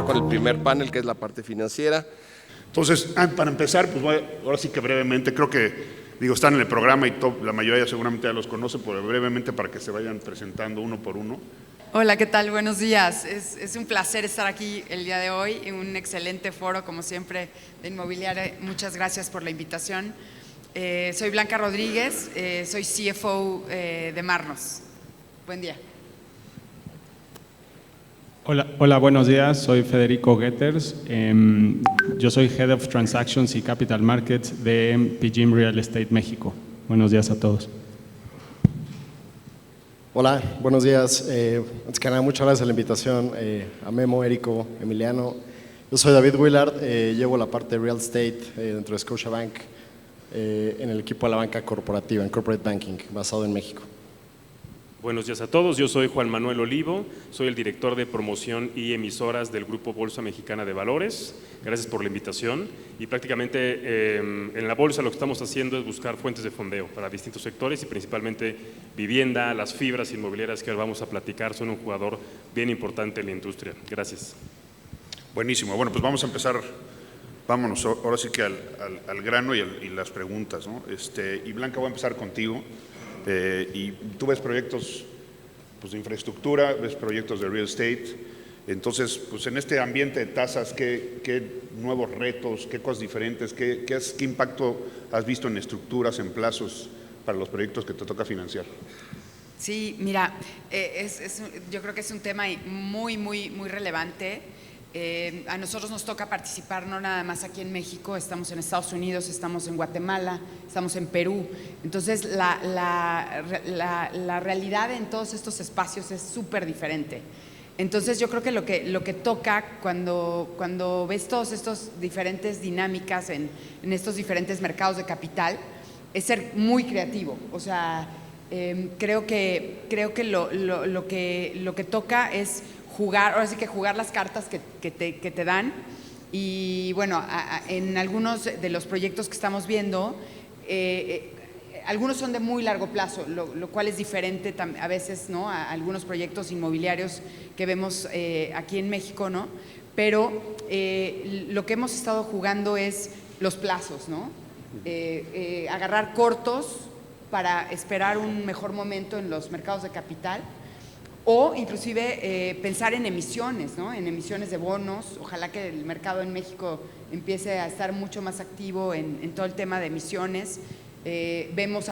Con el primer panel, que es la parte financiera. Entonces, para empezar, pues ahora sí que brevemente, creo que, están en el programa y la mayoría seguramente ya los conoce, pero brevemente para que se vayan presentando uno por uno. Hola, ¿qué tal? Buenos días. Es un placer estar aquí el día de hoy en un excelente foro, como siempre, de Inmobiliaria. Muchas gracias por la invitación. Soy Blanca Rodríguez, soy CFO de Marnos. Buen día. Hola, buenos días. Soy Federico Getters. Yo soy Head of Transactions y Capital Markets de PGIM Real Estate México. Buenos días a todos. Hola, buenos días. Antes que nada, muchas gracias por la invitación a Memo, Érico, Emiliano. Yo soy David Willard, llevo la parte de Real Estate dentro de Scotiabank en el equipo de la banca corporativa, en Corporate Banking, basado en México. Buenos días a todos, yo soy Juan Manuel Olivo, soy el director de promoción y emisoras del Grupo Bolsa Mexicana de Valores. Gracias por la invitación y prácticamente en la bolsa lo que estamos haciendo es buscar fuentes de fondeo para distintos sectores y principalmente vivienda, las fibras inmobiliarias que ahora vamos a platicar son un jugador bien importante en la industria. Gracias. Buenísimo, bueno pues vamos a empezar, vámonos ahora sí que al grano y las preguntas, ¿no? Y Blanca, voy a empezar contigo. Y tú ves proyectos pues, de infraestructura, ves proyectos de real estate, entonces pues en este ambiente de tasas, ¿qué nuevos retos, qué cosas diferentes, qué impacto has visto en estructuras, en plazos para los proyectos que te toca financiar? Sí, mira, yo creo que es un tema muy relevante. A nosotros nos toca participar no nada más aquí en México, estamos en Estados Unidos, estamos en Guatemala, estamos en Perú. Entonces la realidad en todos estos espacios es súper diferente. Entonces yo creo que lo que toca cuando ves todas estas diferentes dinámicas en estos diferentes mercados de capital es ser muy creativo. O sea, creo que lo que toca es jugar, ahora sí que jugar las cartas que te dan. Y bueno, en algunos de los proyectos que estamos viendo, algunos son de muy largo plazo, lo cual es diferente a veces, ¿no?, a algunos proyectos inmobiliarios que vemos aquí en México, ¿no? Pero lo que hemos estado jugando es los plazos, ¿no? Agarrar cortos para esperar un mejor momento en los mercados de capital. O inclusive pensar en emisiones, ¿no? En emisiones de bonos. Ojalá que el mercado en México empiece a estar mucho más activo en todo el tema de emisiones. Vemos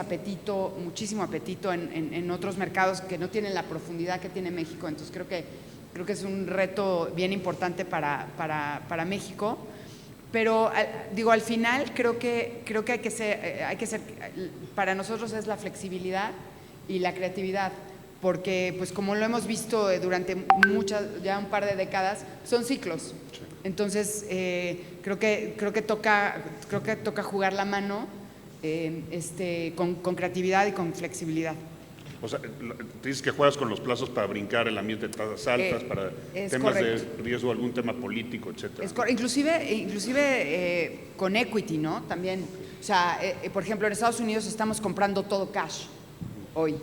muchísimo apetito en otros mercados que no tienen la profundidad que tiene México. Entonces creo que es un reto bien importante para México. Pero digo, al final creo que hay que ser, para nosotros es la flexibilidad y la creatividad. Porque pues como lo hemos visto durante ya un par de décadas, son ciclos. Entonces creo que toca jugar la mano con creatividad y con flexibilidad. O sea, te dices que juegas con los plazos para brincar el ambiente de tasas altas, para temas correcto. de riesgo, algún tema político, etcétera. Inclusive con equity, ¿no? También, o sea, por ejemplo, en Estados Unidos estamos comprando todo cash hoy.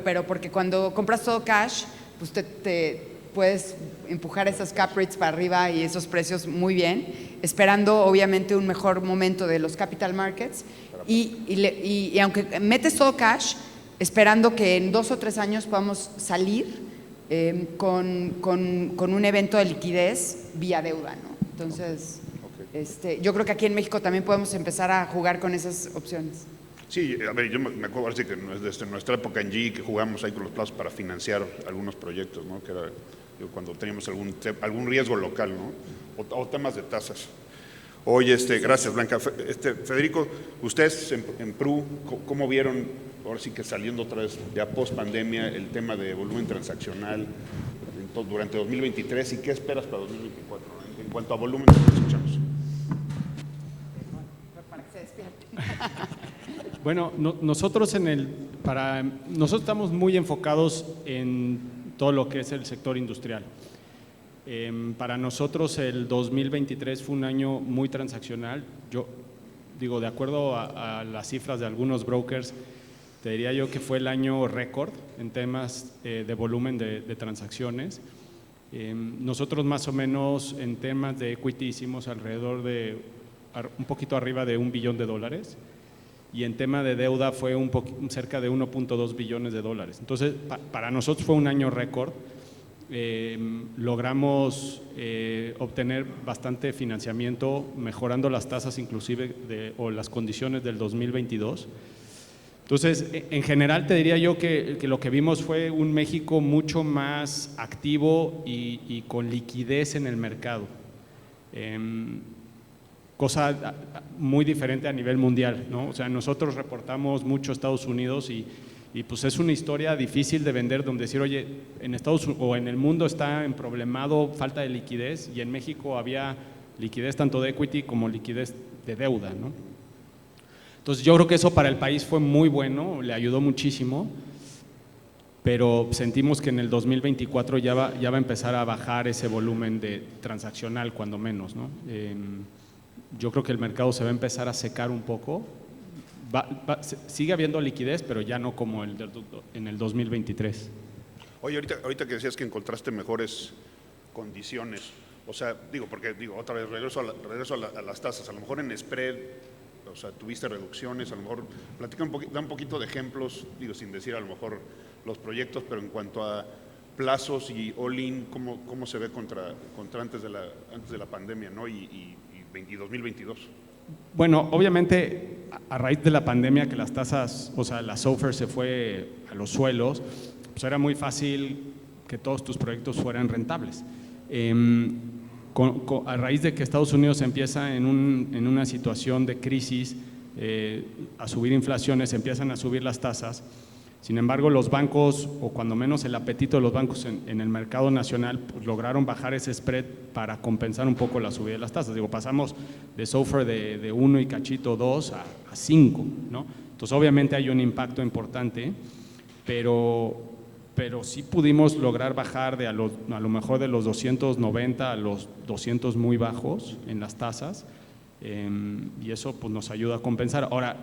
Pero porque cuando compras todo cash, pues te puedes empujar esas cap rates para arriba y esos precios muy bien, esperando obviamente un mejor momento de los capital markets y aunque metes todo cash, esperando que en 2 o 3 años podamos salir con un evento de liquidez vía deuda, ¿no? Entonces, yo creo que aquí en México también podemos empezar a jugar con esas opciones. Sí, a ver, yo me acuerdo así que desde nuestra época en GE que jugamos ahí con los plazos para financiar algunos proyectos, ¿no? Que era cuando teníamos algún riesgo local, ¿no? O temas de tasas. Oye, gracias, Blanca. Federico, ustedes en PRU, ¿cómo vieron, ahora sí que saliendo otra vez ya post pandemia, el tema de volumen transaccional durante 2023 y qué esperas para 2024 en cuanto a volumen de transacciones? Para que se despierten. Bueno, nosotros estamos muy enfocados en todo lo que es el sector industrial. Para nosotros el 2023 fue un año muy transaccional. Yo digo, de acuerdo a las cifras de algunos brokers, te diría yo que fue el año récord en temas de volumen de transacciones. Nosotros más o menos en temas de equity hicimos alrededor de un poquito arriba de $1 billón y en tema de deuda fue cerca de 1.2 billones de dólares. Entonces, para nosotros fue un año récord. Logramos obtener bastante financiamiento, mejorando las tasas inclusive o las condiciones del 2022. Entonces, en general te diría yo que lo que vimos fue un México mucho más activo y con liquidez en el mercado. Cosa muy diferente a nivel mundial, ¿no? O sea, nosotros reportamos mucho Estados Unidos y pues es una historia difícil de vender, donde decir, oye, en Estados Unidos o en el mundo está en problemado falta de liquidez y en México había liquidez tanto de equity como liquidez de deuda, ¿no? Entonces yo creo que eso para el país fue muy bueno, le ayudó muchísimo, pero sentimos que en el 2024 ya va a empezar a bajar ese volumen de transaccional, cuando menos, ¿no? Yo creo que el mercado se va a empezar a secar un poco. Sigue habiendo liquidez, pero ya no como en el 2023. Oye, ahorita que decías que encontraste mejores condiciones, o sea, otra vez regreso a las tasas, a lo mejor en spread, o sea, tuviste reducciones, a lo mejor da un poquito de ejemplos, sin decir a lo mejor los proyectos, pero en cuanto a plazos y all-in, ¿cómo se ve contra antes de la pandemia, ¿no? y 2022? Bueno, obviamente a raíz de la pandemia que las tasas, o sea, la SOFR se fue a los suelos, pues era muy fácil que todos tus proyectos fueran rentables. A raíz de que Estados Unidos empieza en una situación de crisis, a subir inflaciones, empiezan a subir las tasas. Sin embargo, los bancos, o cuando menos el apetito de los bancos en el mercado nacional, pues lograron bajar ese spread para compensar un poco la subida de las tasas. Pasamos de SOFR de 1 y cachito 2 a 5, ¿no? Entonces, obviamente hay un impacto importante, pero sí pudimos lograr bajar a lo mejor de los 290 a los 200 muy bajos en las tasas, y eso pues nos ayuda a compensar. Ahora,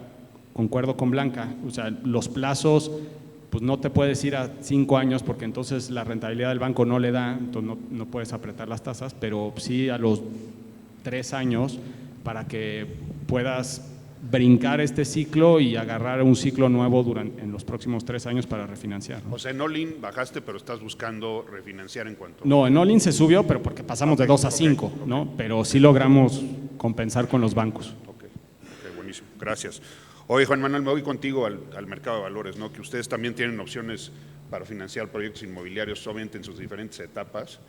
concuerdo con Blanca, o sea, los plazos, pues no te puedes ir a 5 años porque entonces la rentabilidad del banco no le da, entonces no puedes apretar las tasas, pero sí a los 3 años para que puedas brincar este ciclo y agarrar un ciclo nuevo en los próximos 3 años para refinanciar, ¿no? O sea, en all-in bajaste, pero estás buscando refinanciar en cuanto… No, en all-in se subió, pero porque pasamos de 2 a 5, ¿no? Pero sí logramos compensar con los bancos. Ok, buenísimo, gracias. Oye, Juan Manuel, me voy contigo al mercado de valores, ¿no? Que ustedes también tienen opciones para financiar proyectos inmobiliarios, obviamente en sus diferentes etapas.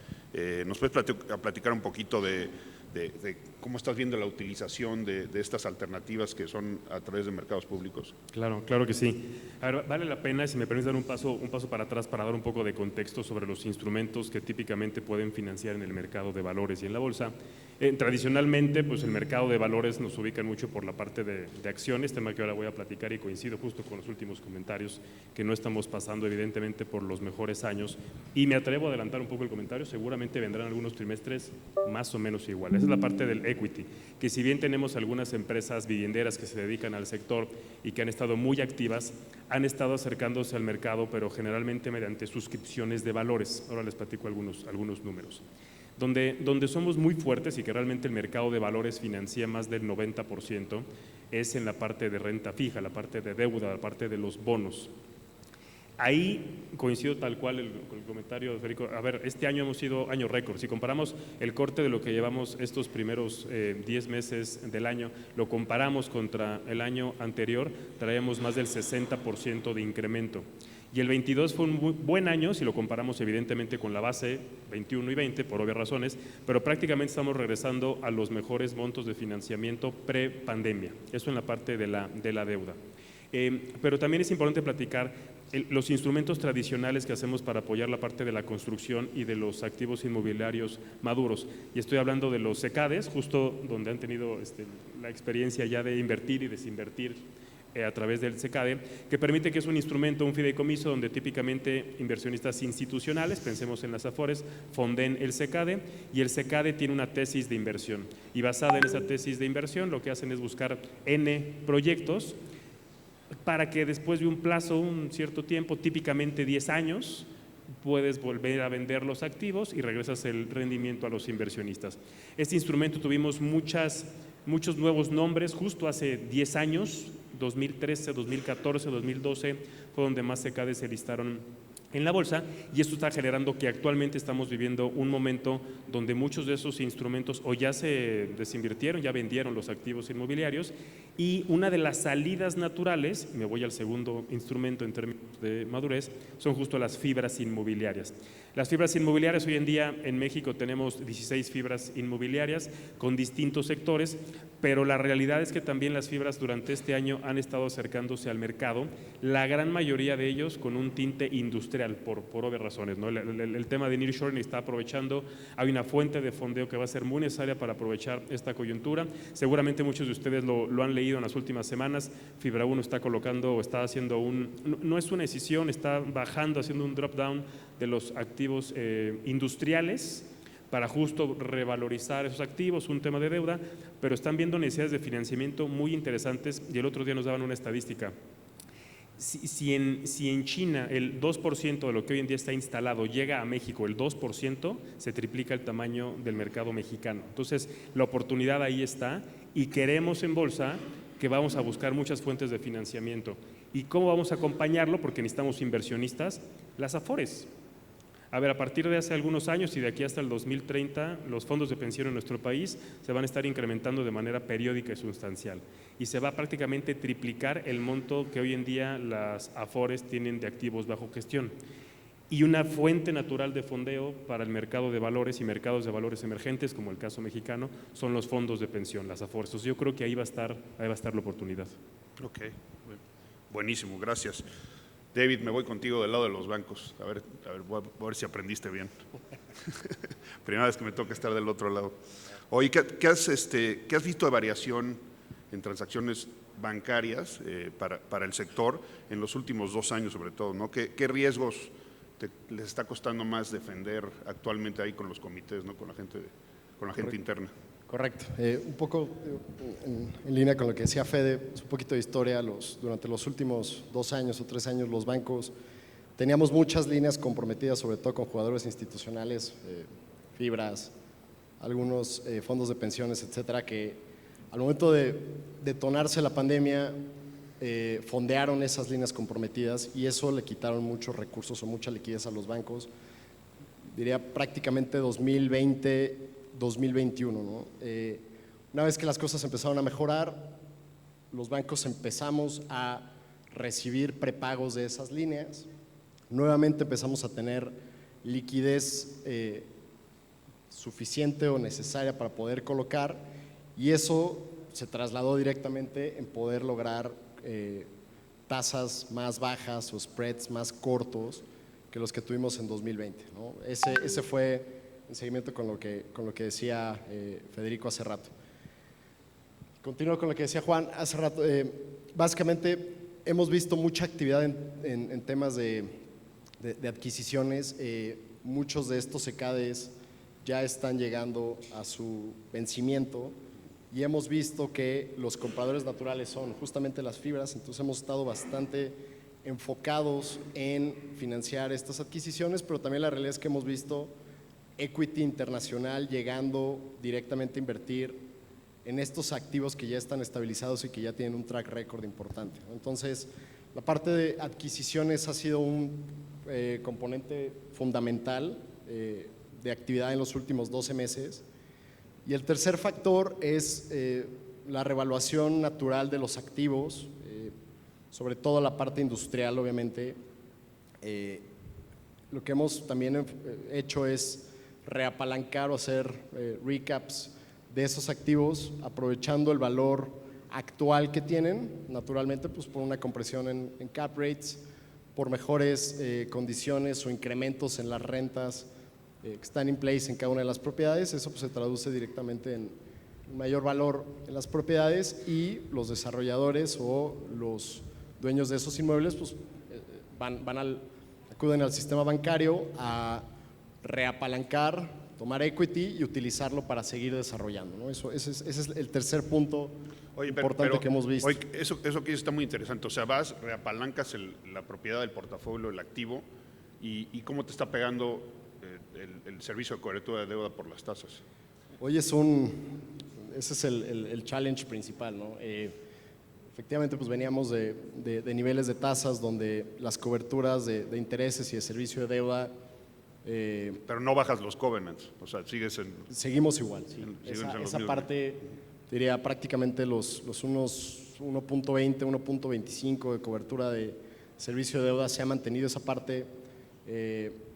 ¿Nos puedes platicar un poquito de cómo estás viendo la utilización de estas alternativas que son a través de mercados públicos? Claro que sí. A ver, vale la pena, si me permites, dar un paso para atrás para dar un poco de contexto sobre los instrumentos que típicamente pueden financiar en el mercado de valores y en la bolsa. Tradicionalmente, pues el mercado de valores nos ubica mucho por la parte de acciones, tema que ahora voy a platicar, y coincido justo con los últimos comentarios, que no estamos pasando evidentemente por los mejores años, y me atrevo a adelantar un poco el comentario, seguramente vendrán algunos trimestres más o menos iguales. Esa es la parte del equity, que si bien tenemos algunas empresas vivienderas que se dedican al sector y que han estado muy activas, han estado acercándose al mercado, pero generalmente mediante suscripciones de valores. Ahora les platico algunos números. Donde somos muy fuertes y que realmente el mercado de valores financia más del 90% es en la parte de renta fija, la parte de deuda, la parte de los bonos. Ahí coincido tal cual con el comentario de Federico. A ver, este año hemos sido año récord. Si comparamos el corte de lo que llevamos estos primeros 10 meses del año, lo comparamos contra el año anterior, traemos más del 60% de incremento. Y el 22 fue un muy buen año, si lo comparamos evidentemente con la base 21 y 20, por obvias razones, pero prácticamente estamos regresando a los mejores montos de financiamiento pre-pandemia. Eso en la parte de la deuda. Pero también es importante platicar los instrumentos tradicionales que hacemos para apoyar la parte de la construcción y de los activos inmobiliarios maduros. Y estoy hablando de los CECADES, justo donde han tenido la experiencia ya de invertir y desinvertir a través del CECADE, que permite que es un instrumento, un fideicomiso, donde típicamente inversionistas institucionales, pensemos en las Afores, fonden el CECADE, y el CECADE tiene una tesis de inversión. Y basada en esa tesis de inversión, lo que hacen es buscar N proyectos para que después de un plazo, un cierto tiempo, típicamente 10 años, puedes volver a vender los activos y regresas el rendimiento a los inversionistas. Este instrumento tuvimos muchos nuevos nombres justo hace 10 años, 2013, 2014, 2012, fue donde más CECADES se listaron en la bolsa, y esto está generando que actualmente estamos viviendo un momento donde muchos de esos instrumentos o ya se desinvirtieron, ya vendieron los activos inmobiliarios, y una de las salidas naturales, me voy al segundo instrumento en términos de madurez, son justo las fibras inmobiliarias. Las fibras inmobiliarias, hoy en día en México tenemos 16 fibras inmobiliarias con distintos sectores, pero la realidad es que también las fibras durante este año han estado acercándose al mercado, la gran mayoría de ellos con un tinte industrial, por obvias razones, ¿no? El tema de nearshoring está aprovechando, hay una fuente de fondeo que va a ser muy necesaria para aprovechar esta coyuntura. Seguramente muchos de ustedes lo han leído en las últimas semanas. Fibra 1 está colocando o está haciendo no es una decisión, está bajando, haciendo un drop down de los activos industriales para justo revalorizar esos activos, un tema de deuda, pero están viendo necesidades de financiamiento muy interesantes, y el otro día nos daban una estadística. Si en China el 2% de lo que hoy en día está instalado llega a México, el 2%, se triplica el tamaño del mercado mexicano. Entonces, la oportunidad ahí está, y queremos en bolsa que vamos a buscar muchas fuentes de financiamiento. ¿Y cómo vamos a acompañarlo? Porque necesitamos inversionistas, las Afores. A ver, a partir de hace algunos años y de aquí hasta el 2030, los fondos de pensión en nuestro país se van a estar incrementando de manera periódica y sustancial, y se va a prácticamente triplicar el monto que hoy en día las Afores tienen de activos bajo gestión. Y una fuente natural de fondeo para el mercado de valores y mercados de valores emergentes, como el caso mexicano, son los fondos de pensión, las Afores. Entonces, yo creo que ahí va a estar la oportunidad. Ok, buenísimo, gracias. David, me voy contigo del lado de los bancos. A ver, voy a ver si aprendiste bien. Primera vez que me toca estar del otro lado. Oye, ¿qué has visto de variación en transacciones bancarias para el sector en los últimos 2 años, sobre todo, ¿no? ¿Qué riesgos les está costando más defender actualmente ahí con los comités, ¿no? con la gente interna? Correcto. Un poco en línea con lo que decía Fede, un poquito de historia. Durante los últimos 2 años o 3 años, los bancos teníamos muchas líneas comprometidas, sobre todo con jugadores institucionales, fibras, algunos fondos de pensiones, etcétera, que al momento de detonarse la pandemia, fondearon esas líneas comprometidas, y eso le quitaron muchos recursos o mucha liquidez a los bancos. Diría prácticamente 2020, 2021, ¿no? Una vez que las cosas empezaron a mejorar, los bancos empezamos a recibir prepagos de esas líneas, nuevamente empezamos a tener liquidez suficiente o necesaria para poder colocar, y eso se trasladó directamente en poder lograr tasas más bajas o spreads más cortos que los que tuvimos en 2020, ¿no? Ese fue en seguimiento con lo que decía Federico hace rato. Continúo con lo que decía Juan hace rato. Básicamente hemos visto mucha actividad en temas de adquisiciones. Muchos de estos CECADES ya están llegando a su vencimiento, y hemos visto que los compradores naturales son justamente las fibras. Entonces hemos estado bastante enfocados en financiar estas adquisiciones, pero también la realidad es que hemos visto equity internacional llegando directamente a invertir en estos activos que ya están estabilizados y que ya tienen un track record importante. Entonces, La parte de adquisiciones ha sido un componente fundamental de actividad en los últimos 12 meses. Y el tercer factor es la revaluación natural de los activos, sobre todo la parte industrial, obviamente. Lo que hemos también hecho es reapalancar o hacer recaps de esos activos, aprovechando el valor actual que tienen, naturalmente pues por una compresión en cap rates, por mejores condiciones o incrementos en las rentas que están in place en cada una de las propiedades. Eso pues se traduce directamente en mayor valor en las propiedades, y los desarrolladores o los dueños de esos inmuebles pues acuden al sistema bancario a reapalancar, tomar equity y utilizarlo para seguir desarrollando, ¿no? Ese es el tercer punto importante que hemos visto. Oye, eso que dices está muy interesante. O sea, reapalancas la propiedad del portafolio, el activo, y ¿cómo te está pegando el servicio de cobertura de deuda por las tasas? Hoy ese es el challenge principal, ¿no? Efectivamente, pues veníamos de niveles de tasas donde las coberturas de intereses y de servicio de deuda… Pero no bajas los covenants, o sea, seguimos igual, sí. Esa parte, diría prácticamente los unos 1.20, 1.25 de cobertura de servicio de deuda se ha mantenido esa parte,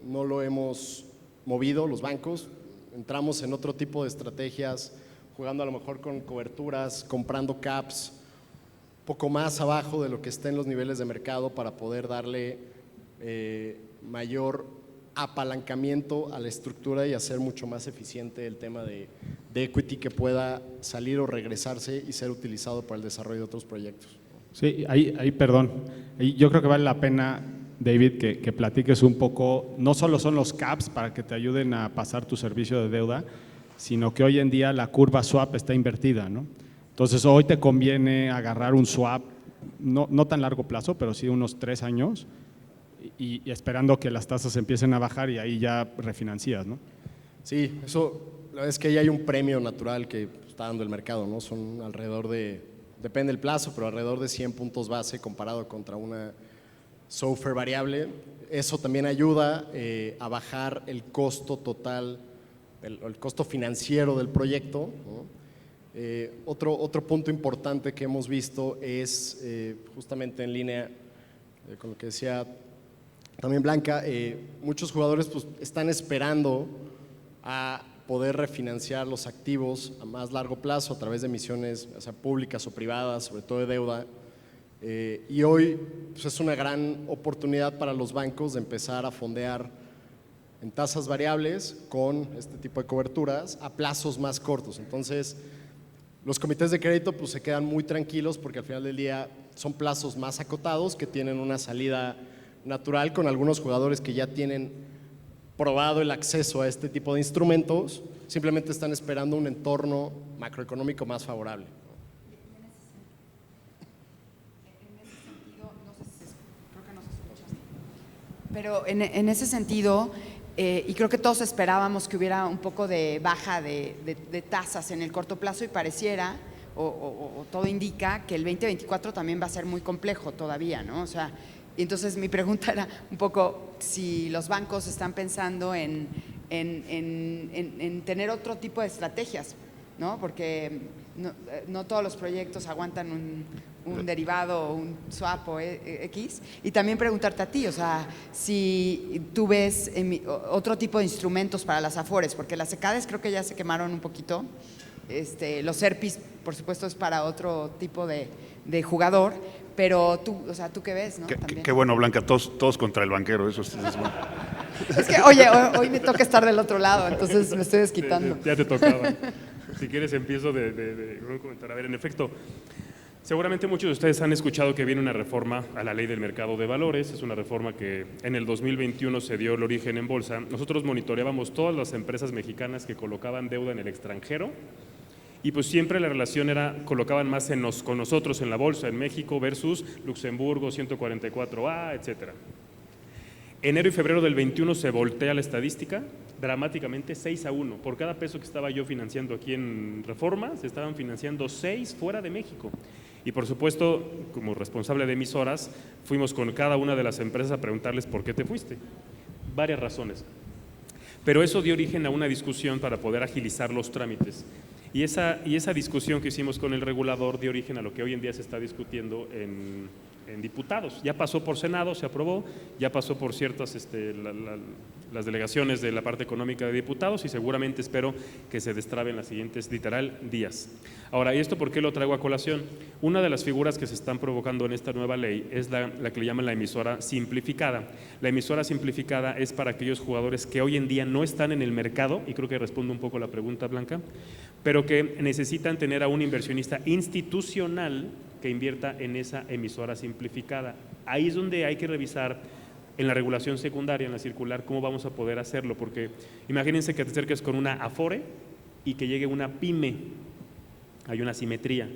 no lo hemos movido los bancos. Entramos en otro tipo de estrategias, jugando a lo mejor con coberturas, comprando caps, poco más abajo de lo que está en los niveles de mercado para poder darle mayor apalancamiento a la estructura y hacer mucho más eficiente el tema de equity que pueda salir o regresarse y ser utilizado para el desarrollo de otros proyectos. Sí, perdón, yo creo que vale la pena, David, que platiques un poco. No solo son los caps para que te ayuden a pasar tu servicio de deuda, sino que hoy en día la curva swap está invertida, ¿no? Entonces hoy te conviene agarrar un swap, no tan largo plazo, pero sí unos 3 años, y esperando que las tasas empiecen a bajar y ahí ya refinancias, ¿no? Sí, eso, la verdad es que ahí hay un premio natural que está dando el mercado, ¿no? Son alrededor de, depende del plazo, pero alrededor de 100 puntos base comparado contra una SOFR variable. Eso también ayuda a bajar el costo total, el costo financiero del proyecto, ¿no? Otro punto importante que hemos visto es justamente en línea con lo que decía también Blanca, muchos jugadores pues, están esperando a poder refinanciar los activos a más largo plazo a través de emisiones, o sea, públicas o privadas, sobre todo de deuda, y hoy pues, es una gran oportunidad para los bancos de empezar a fondear en tasas variables con este tipo de coberturas a plazos más cortos. Entonces los comités de crédito pues, se quedan muy tranquilos porque al final del día son plazos más acotados que tienen una salida natural, con algunos jugadores que ya tienen probado el acceso a este tipo de instrumentos, simplemente están esperando un entorno macroeconómico más favorable. Pero en ese sentido, y creo que todos esperábamos que hubiera un poco de baja de tasas en el corto plazo, y pareciera, o todo indica, que el 2024 también va a ser muy complejo todavía, ¿no? O sea, entonces mi pregunta era un poco si los bancos están pensando en tener otro tipo de estrategias, ¿no? Porque no todos los proyectos aguantan un derivado o un swap o X. Y también preguntarte a ti, o sea, si tú ves otro tipo de instrumentos para las Afores, porque las ECADES creo que ya se quemaron un poquito. Los ERPIs, por supuesto, es para otro tipo de jugador, pero tú, o sea, ¿tú qué ves, no? Qué bueno, Blanca, todos contra el banquero, eso es bueno. Es que, oye, hoy me toca estar del otro lado, entonces me estoy desquitando. Ya te tocaba. Si quieres empiezo de un comentario. A ver, en efecto, seguramente muchos de ustedes han escuchado que viene una reforma a la ley del mercado de valores. Es una reforma que en el 2021 se dio el origen en bolsa. Nosotros monitoreábamos todas las empresas mexicanas que colocaban deuda en el extranjero, y pues siempre la relación era, colocaban más con nosotros en la bolsa, en México versus Luxemburgo, 144A, etcétera. Enero y febrero del 21 se voltea la estadística, dramáticamente 6-1. Por cada peso que estaba yo financiando aquí en Reforma, se estaban financiando 6 fuera de México. Y por supuesto, como responsable de emisoras, fuimos con cada una de las empresas a preguntarles por qué te fuiste. Varias razones. Pero eso dio origen a una discusión para poder agilizar los trámites. Y esa discusión que hicimos con el regulador dio origen a lo que hoy en día se está discutiendo en diputados. Ya pasó por Senado, se aprobó, ya pasó por ciertas las delegaciones de la parte económica de diputados y seguramente espero que se destrabe en las siguientes, literal, días. Ahora, ¿y esto por qué lo traigo a colación? Una de las figuras que se están provocando en esta nueva ley es la que le llaman la emisora simplificada. La emisora simplificada es para aquellos jugadores que hoy en día no están en el mercado, y creo que respondo un poco la pregunta, Blanca, pero que necesitan tener a un inversionista institucional que invierta en esa emisora simplificada. Ahí es donde hay que revisar en la regulación secundaria, en la circular, cómo vamos a poder hacerlo, porque imagínense que te acerques con una Afore y que llegue una PYME, hay una asimetría.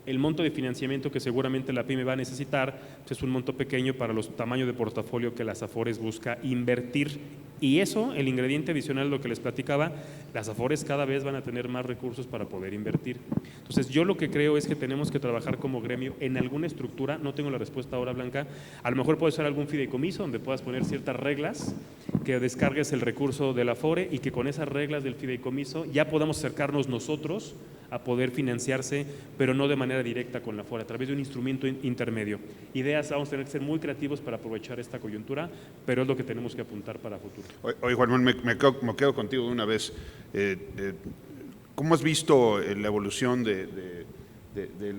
El monto de financiamiento que seguramente la PYME va a necesitar pues es un monto pequeño para los tamaños de portafolio que las Afores busca invertir. Y eso, el ingrediente adicional, lo que les platicaba, las Afores cada vez van a tener más recursos para poder invertir. Entonces, yo lo que creo es que tenemos que trabajar como gremio en alguna estructura, no tengo la respuesta ahora, Blanca, a lo mejor puede ser algún fideicomiso donde puedas poner ciertas reglas, que descargues el recurso del Afore y que con esas reglas del fideicomiso ya podamos acercarnos nosotros a poder financiarse, pero no de manera directa con la Afore, a través de un instrumento intermedio. Ideas, vamos a tener que ser muy creativos para aprovechar esta coyuntura, pero es lo que tenemos que apuntar para futuro. Oye, Juan Manuel, me quedo contigo de una vez. ¿Cómo has visto la evolución de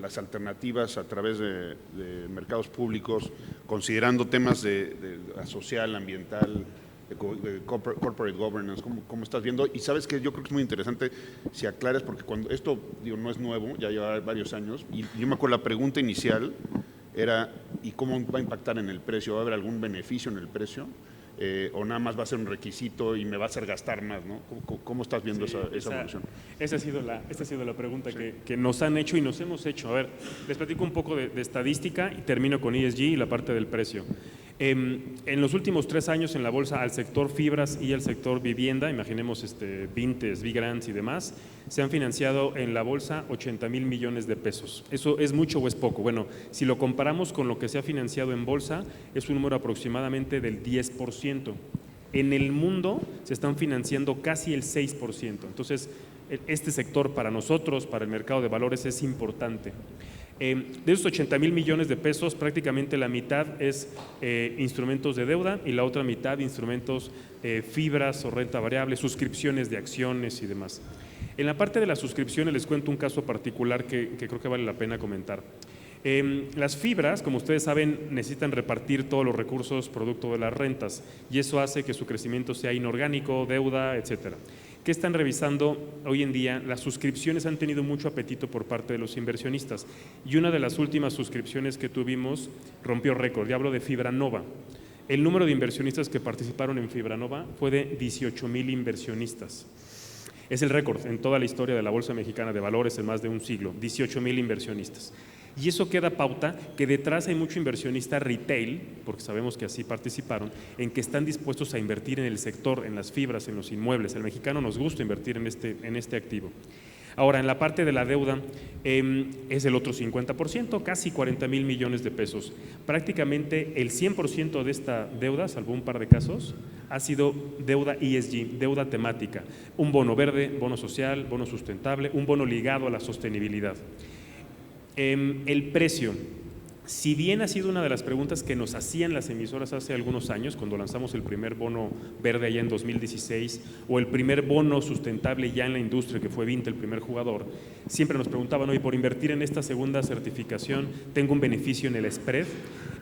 las alternativas a través de mercados públicos, considerando temas de social, ambiental, de corporate governance? ¿Cómo estás viendo? Y sabes que yo creo que es muy interesante si aclares, porque cuando esto no es nuevo, ya lleva varios años, y yo me acuerdo la pregunta inicial era, ¿y cómo va a impactar en el precio? ¿Va a haber algún beneficio en el precio? ¿O nada más va a ser un requisito y me va a hacer gastar más, ¿no? ¿Cómo estás viendo esa evolución? Esa ha sido la pregunta que nos han hecho y nos hemos hecho. A ver, les platico un poco de estadística y termino con ESG y la parte del precio. En los últimos 3 años en la bolsa al sector fibras y al sector vivienda, imaginemos Vintes, Vigrants y demás, se han financiado en la bolsa 80,000 millones de pesos. ¿Eso es mucho o es poco? Bueno, si lo comparamos con lo que se ha financiado en bolsa, es un número aproximadamente del 10%. En el mundo se están financiando casi el 6%. Entonces, este sector para nosotros, para el mercado de valores, es importante. De esos 80,000 millones de pesos, prácticamente la mitad es instrumentos de deuda y la otra mitad instrumentos fibras o renta variable, suscripciones de acciones y demás. En la parte de las suscripciones les cuento un caso particular que creo que vale la pena comentar. Las fibras, como ustedes saben, necesitan repartir todos los recursos producto de las rentas y eso hace que su crecimiento sea inorgánico, deuda, etcétera. ¿Qué están revisando hoy en día? Las suscripciones han tenido mucho apetito por parte de los inversionistas y una de las últimas suscripciones que tuvimos rompió récord, y hablo de Fibranova. El número de inversionistas que participaron en Fibranova fue de 18,000 inversionistas. Es el récord en toda la historia de la Bolsa Mexicana de Valores en más de un siglo, 18,000 inversionistas. Y eso queda pauta que detrás hay mucho inversionista retail, porque sabemos que así participaron, en que están dispuestos a invertir en el sector, en las fibras, en los inmuebles. Al mexicano nos gusta invertir en este activo. Ahora, en la parte de la deuda es el otro 50%, casi 40,000 millones de pesos. Prácticamente el 100% de esta deuda, salvo un par de casos, ha sido deuda ESG, deuda temática. Un bono verde, bono social, bono sustentable, un bono ligado a la sostenibilidad. El precio, si bien ha sido una de las preguntas que nos hacían las emisoras hace algunos años, cuando lanzamos el primer bono verde allá en 2016, o el primer bono sustentable ya en la industria, que fue Vinte, el primer jugador, siempre nos preguntaban, oye, por invertir en esta segunda certificación, ¿tengo un beneficio en el spread?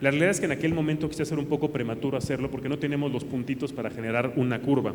La realidad es que en aquel momento quise ser un poco prematuro hacerlo porque no tenemos los puntitos para generar una curva.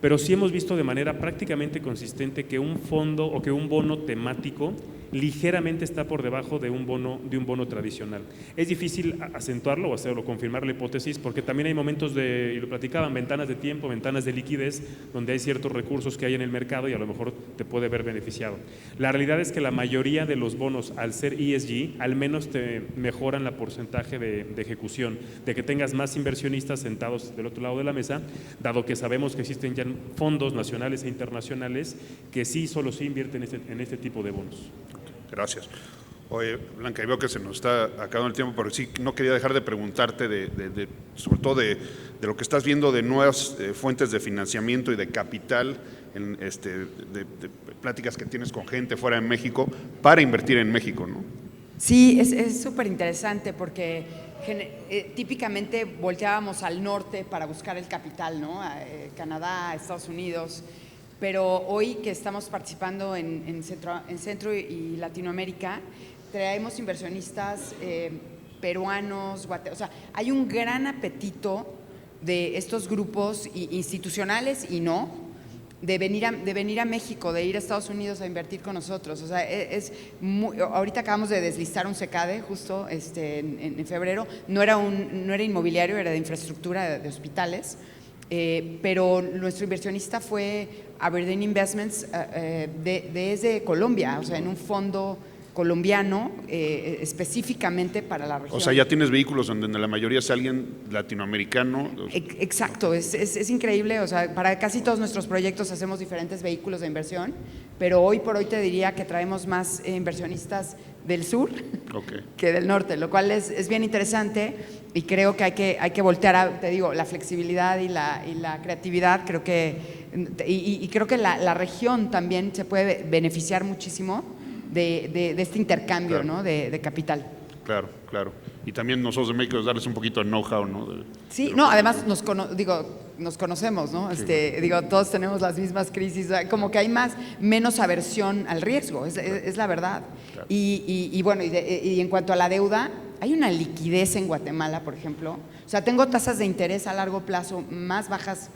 Pero sí hemos visto de manera prácticamente consistente que un fondo o que un bono temático ligeramente está por debajo de un bono tradicional. Es difícil acentuarlo o hacerlo, confirmar la hipótesis, porque también hay momentos y lo platicaban, ventanas de tiempo, ventanas de liquidez, donde hay ciertos recursos que hay en el mercado y a lo mejor te puede ver beneficiado. La realidad es que la mayoría de los bonos, al ser ESG, al menos te mejoran la porcentaje de ejecución, de que tengas más inversionistas sentados del otro lado de la mesa, dado que sabemos que existen ya fondos nacionales e internacionales que solo sí invierten en este tipo de bonos. Gracias. Oye, Blanca, y veo que se nos está acabando el tiempo, pero sí no quería dejar de preguntarte sobre todo de lo que estás viendo de nuevas fuentes de financiamiento y de capital, de pláticas que tienes con gente fuera de México para invertir en México, ¿no? Sí, es súper interesante porque típicamente volteábamos al norte para buscar el capital, ¿no? Canadá, Estados Unidos, pero hoy que estamos participando en Centro y Latinoamérica, traemos inversionistas peruanos, o sea, hay un gran apetito de estos grupos institucionales y no, de venir a México, de ir a Estados Unidos a invertir con nosotros. O sea, ahorita acabamos de deslistar un CECADE justo en febrero, no era inmobiliario, era de infraestructura de hospitales, pero nuestro inversionista fue Aberdeen Investments desde Colombia, o sea, en un fondo colombiano específicamente para la región. O sea, ya tienes vehículos donde la mayoría es alguien latinoamericano. Exacto, es increíble, o sea, para casi todos nuestros proyectos hacemos diferentes vehículos de inversión, pero hoy por hoy te diría que traemos más inversionistas del sur que del norte, lo cual es bien interesante y creo que hay que voltear te digo, la flexibilidad y la creatividad, creo que creo que la región también se puede beneficiar muchísimo de este intercambio, claro, ¿no? de capital. Claro, claro. Y también nosotros de México darles un poquito de know-how, ¿no? Sí, no, además nos conocemos, ¿no? Sí. Todos tenemos las mismas crisis, como que hay menos aversión al riesgo, es la verdad. Claro. Y bueno, y en cuanto a la deuda, hay una liquidez en Guatemala, por ejemplo. O sea, tengo tasas de interés a largo plazo más bajas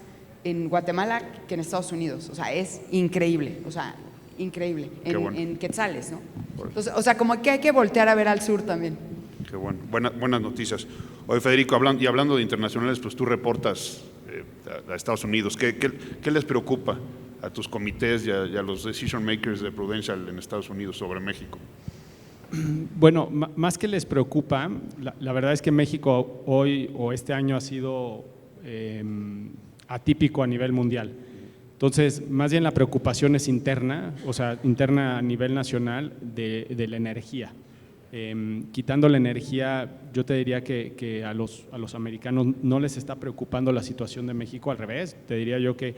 en Guatemala que en Estados Unidos. O sea, es increíble, increíble, en quetzales, ¿no? Entonces, o sea, como que hay que voltear a ver al sur también. Qué bueno, buenas noticias. Oye, Federico, hablando de internacionales, pues tú reportas a Estados Unidos. ¿Qué les preocupa a tus comités y a los decision makers de Prudential en Estados Unidos sobre México? Bueno, más que les preocupa, la verdad es que México hoy o este año ha sido atípico a nivel mundial. Entonces, más bien la preocupación es interna, o sea, interna a nivel nacional de la energía. Quitando la energía, yo te diría que a los americanos no les está preocupando la situación de México, al revés, te diría yo que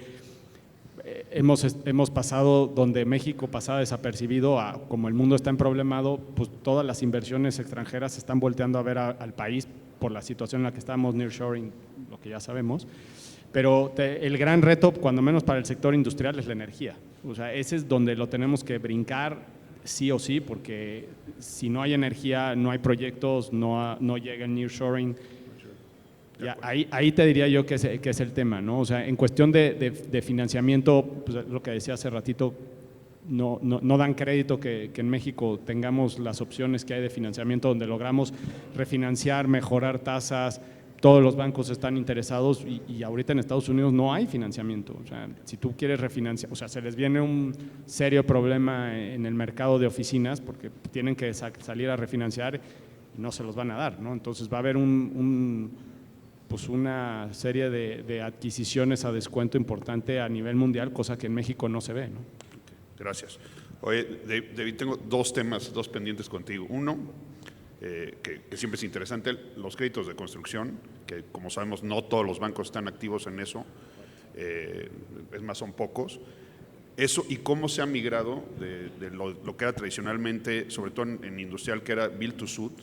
hemos pasado donde México pasaba desapercibido a como el mundo está emproblemado, pues todas las inversiones extranjeras se están volteando a ver al país por la situación en la que estamos, nearshoring, lo que ya sabemos. Pero el gran reto, cuando menos para el sector industrial, es la energía. O sea, ese es donde lo tenemos que brincar sí o sí, porque si no hay energía, no hay proyectos, no llega el nearshoring. Ahí te diría yo que es el tema, ¿no? O sea, en cuestión de financiamiento, pues lo que decía hace ratito, no dan crédito que en México tengamos las opciones que hay de financiamiento donde logramos refinanciar, mejorar tasas. Todos los bancos están interesados y ahorita en Estados Unidos no hay financiamiento. O sea, si tú quieres refinanciar, o sea, se les viene un serio problema en el mercado de oficinas porque tienen que salir a refinanciar y no se los van a dar, ¿no? Entonces va a haber pues una serie de adquisiciones a descuento importante a nivel mundial, cosa que en México no se ve, ¿no? Gracias. Oye, David, tengo dos temas pendientes contigo. Uno, que siempre es interesante, los créditos de construcción, que como sabemos no todos los bancos están activos en eso, es más, son pocos. Eso y cómo se ha migrado de lo que era tradicionalmente, sobre todo en industrial, que era build to suit,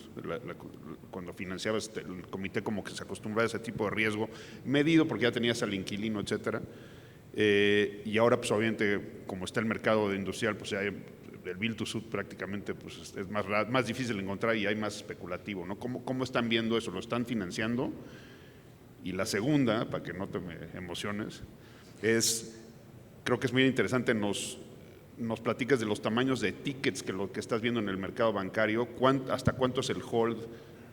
cuando financiabas el comité, como que se acostumbraba a ese tipo de riesgo medido porque ya tenías al inquilino, etcétera. Y ahora, pues obviamente, como está el mercado de industrial, pues ya el build to suit prácticamente pues, es más difícil de encontrar y hay más especulativo, ¿no? ¿Cómo están viendo eso? ¿Lo están financiando? Y la segunda, para que no te me emociones, creo que es muy interesante, nos platicas de los tamaños de tickets que lo que estás viendo en el mercado bancario, hasta cuánto es el hold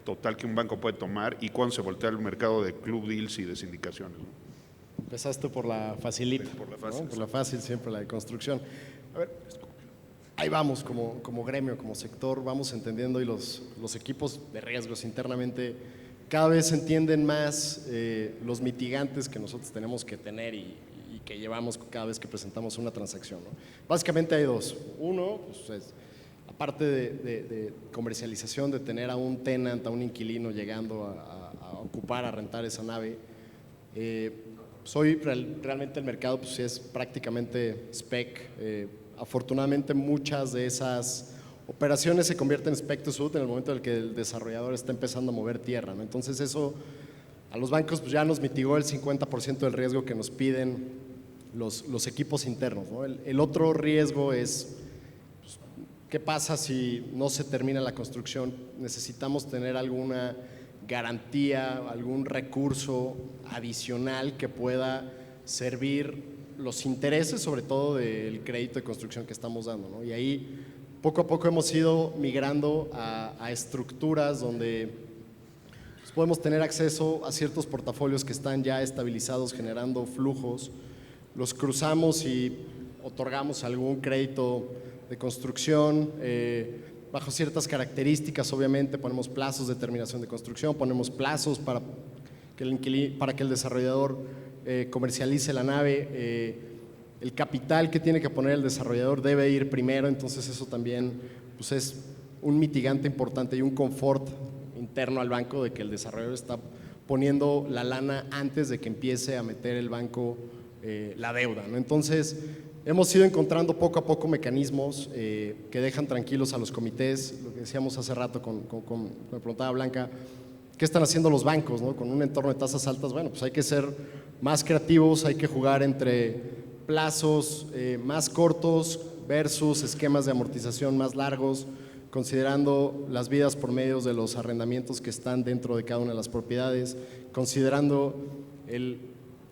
total que un banco puede tomar y cuándo se voltea el mercado de club deals y de sindicaciones, ¿no? Empezaste por la facilita, por la fácil, ¿no? Por la fácil, siempre la de construcción. A ver, ahí vamos como gremio, como sector, vamos entendiendo y los equipos de riesgos internamente cada vez entienden más los mitigantes que nosotros tenemos que tener y que llevamos cada vez que presentamos una transacción, ¿no? Básicamente hay dos. Uno, pues es parte de comercialización, de tener a un tenant, a un inquilino llegando a ocupar, a rentar esa nave. Realmente el mercado pues, es prácticamente spec. Afortunadamente muchas de esas operaciones se convierten en spec to suit en el momento en el que el desarrollador está empezando a mover tierra, ¿no? Entonces eso a los bancos pues, ya nos mitigó el 50% del riesgo que nos piden los equipos internos, ¿no? El otro riesgo es pues, ¿qué pasa si no se termina la construcción? Necesitamos tener alguna garantía, algún recurso adicional que pueda servir los intereses, sobre todo del crédito de construcción que estamos dando, ¿no? Y ahí poco a poco hemos ido migrando a estructuras donde pues, podemos tener acceso a ciertos portafolios que están ya estabilizados, generando flujos, los cruzamos y otorgamos algún crédito de construcción, bajo ciertas características, obviamente, ponemos plazos de terminación de construcción, ponemos plazos para que el desarrollador comercialice la nave. El capital que tiene que poner el desarrollador debe ir primero, entonces eso también pues, es un mitigante importante y un confort interno al banco de que el desarrollador está poniendo la lana antes de que empiece a meter el banco la deuda, ¿no? Entonces, hemos ido encontrando poco a poco mecanismos que dejan tranquilos a los comités, lo que decíamos hace rato me preguntaba Blanca, ¿qué están haciendo los bancos, ¿no? Con un entorno de tasas altas? Bueno, pues hay que ser más creativos, hay que jugar entre plazos más cortos versus esquemas de amortización más largos, considerando las vidas por medio de los arrendamientos que están dentro de cada una de las propiedades, considerando el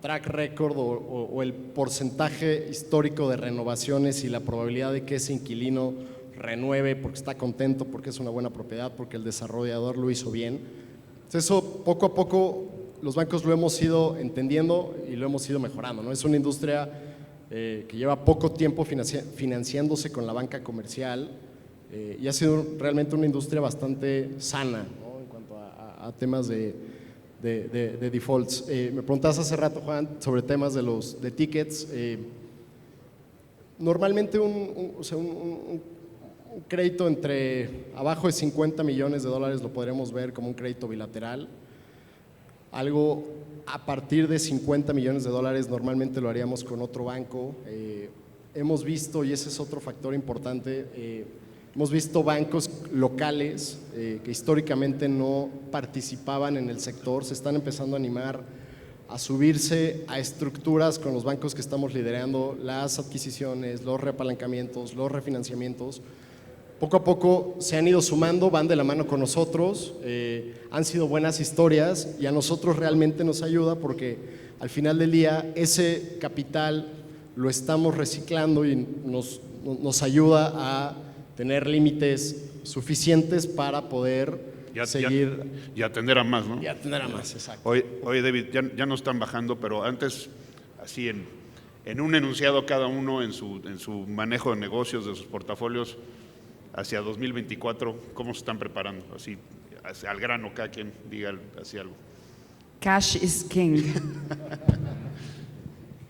track record o el porcentaje histórico de renovaciones y la probabilidad de que ese inquilino renueve porque está contento, porque es una buena propiedad, porque el desarrollador lo hizo bien. Entonces eso poco a poco los bancos lo hemos ido entendiendo y lo hemos ido mejorando, ¿no? Es una industria que lleva poco tiempo financiándose con la banca comercial y ha sido realmente una industria bastante sana, ¿no? En cuanto a temas de defaults. Me preguntabas hace rato, Juan, sobre temas de tickets. Normalmente un crédito entre abajo de $50 millones lo podremos ver como un crédito bilateral. Algo a partir de $50 millones normalmente lo haríamos con otro banco. Hemos visto, y ese es otro factor importante, hemos visto bancos locales que históricamente no participaban en el sector, se están empezando a animar a subirse a estructuras con los bancos que estamos liderando, las adquisiciones, los reapalancamientos, los refinanciamientos. Poco a poco se han ido sumando, van de la mano con nosotros, han sido buenas historias y a nosotros realmente nos ayuda porque al final del día ese capital lo estamos reciclando y nos ayuda a tener límites suficientes para poder seguir y atender a más, ¿no? Y atender a más, exacto. Oye David, ya no están bajando, pero antes, así en un enunciado cada uno en su manejo de negocios, de sus portafolios, hacia 2024, ¿cómo se están preparando? Así, al grano, cada quien diga así algo. Cash is king.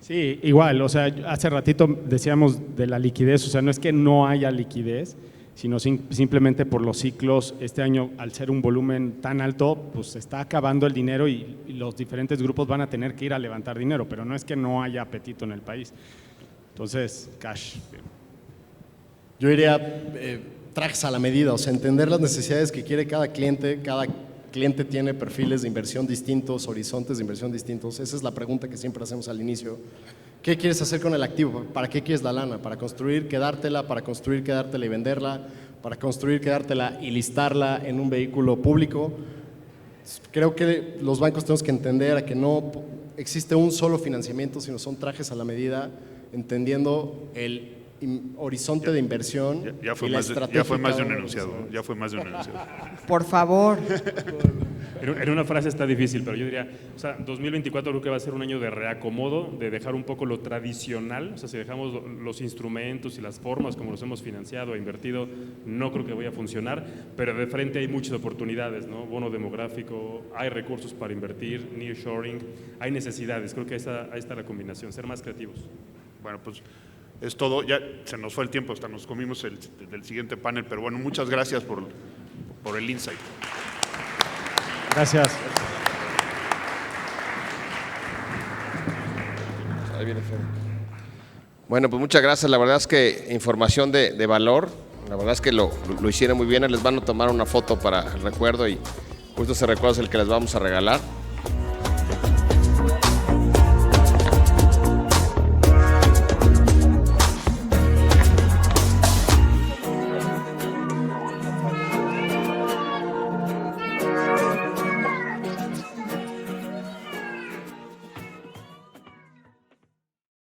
Sí, igual, o sea, hace ratito decíamos de la liquidez, o sea, no es que no haya liquidez, sino simplemente por los ciclos. Este año, al ser un volumen tan alto, pues se está acabando el dinero y los diferentes grupos van a tener que ir a levantar dinero, pero no es que no haya apetito en el país. Entonces, cash. Yo diría trajes a la medida, o sea, entender las necesidades que quiere cada cliente tiene perfiles de inversión distintos, horizontes de inversión distintos. Esa es la pregunta que siempre hacemos al inicio. ¿Qué quieres hacer con el activo? ¿Para qué quieres la lana? ¿Para construir, quedártela? ¿Para construir, quedártela y venderla? ¿Para construir, quedártela y listarla en un vehículo público? Creo que los bancos tenemos que entender a que no existe un solo financiamiento, sino son trajes a la medida, entendiendo el horizonte de inversión ya fue y la estrategia. Ya fue más de un enunciado. Por favor. En una frase está difícil, pero yo diría, o sea, 2024 creo que va a ser un año de reacomodo, de dejar un poco lo tradicional, o sea, si dejamos los instrumentos y las formas como los hemos financiado e invertido, no creo que vaya a funcionar, pero de frente hay muchas oportunidades, ¿no? Bono demográfico, hay recursos para invertir, nearshoring, hay necesidades, creo que ahí está la combinación, ser más creativos. Bueno, pues es todo. Ya se nos fue el tiempo, hasta nos comimos el siguiente panel, pero bueno, muchas gracias por el insight. Gracias. Ahí viene Fer. Bueno, pues muchas gracias. La verdad es que información de valor. La verdad es que lo hicieron muy bien. Les van a tomar una foto para el recuerdo y justo ese recuerdo es el que les vamos a regalar.